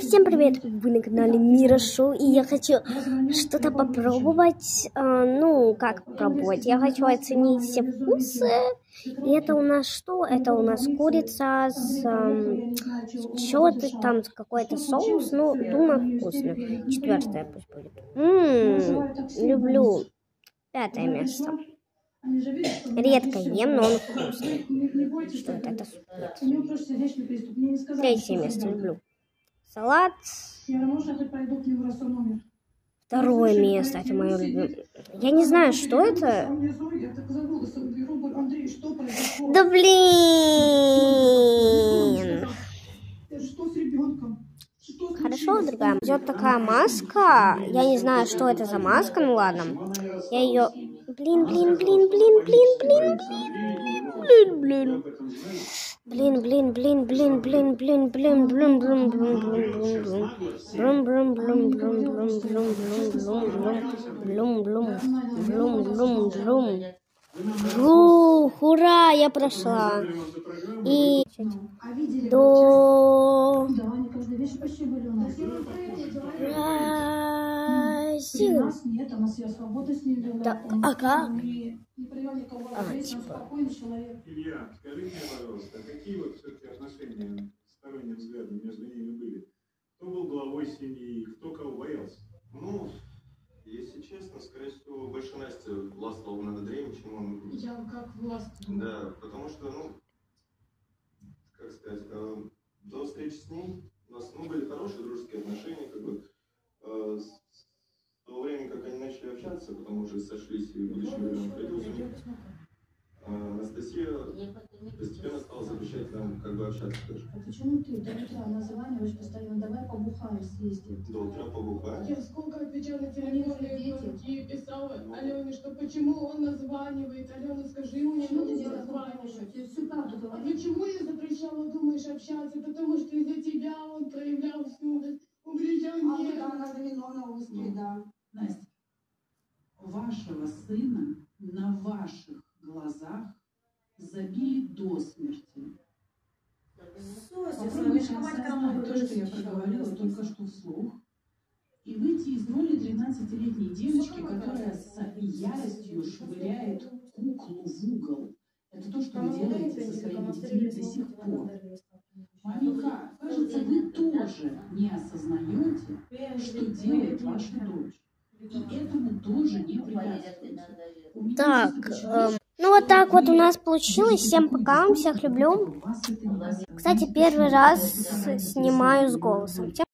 Всем привет! Вы на канале Мира Шоу, и я хочу что-то попробовать. Ну, как попробовать? Я хочу оценить все вкусы. И это у нас что? Это у нас курица с что-то там, какой-то соус. Ну, думаю, вкусно. 4-е пусть будет. Люблю. 5-е место. Редко ем, но он вкусный. Что это? Это суп. 3-е место люблю. Салат. 2-е место. Это мое любимое. Я не знаю, что это. Да блин. Хорошо, другая. Идет такая маска. Я не знаю, что это за маска. Ну ладно. Я ее... Блин. Ура, я прошла. И до... Да, а как? Типа. Илья, скажи мне, пожалуйста, какие вот все-таки отношения, сторонние взгляды между ними были? Кто был главой семьи, кто кого боялся? Ну, если честно, скорее всего, больше Настя ласкала над Андреем, чем он... Я как ласкала. Да, потому что, ну, как сказать, до встречи с ней у нас были хорошие дружеские отношения, как бы, с того времени, как они начали общаться, потом уже сошлись и будущий ребенок родился. Анастасия постепенно стала запрещать нам как бы общаться тоже. А почему ты до утра названиваешь постоянно? Давай побухаем съездим. До утра побухаем. Я сколько отвечала на телефонные звонки, писала Алене, что почему он названивает. Алена, скажи мне, что ты не названиваешь. Я всю правду говорю. А почему я запрещала, думаешь, общаться? Потому что из-за тебя он проявлял всю угрызение. Да, она виновна в Москве, да. Настя, вашего сына на ваших глазах забили до смерти. Попробуйте осознать то, что я проговорила только что вслух, и выйти из роли 13-летней девочки, которая с яростью швыряет куклу в угол. Это то, что вы делаете со своими детьми до сих пор. Маменька, кажется, вы тоже не осознаете, что делает ваша дочь. И этому тоже не препятствуйте. Так, ну вот так вот у нас получилось. Всем пока, всех люблю. Кстати, первый раз снимаю с голосом.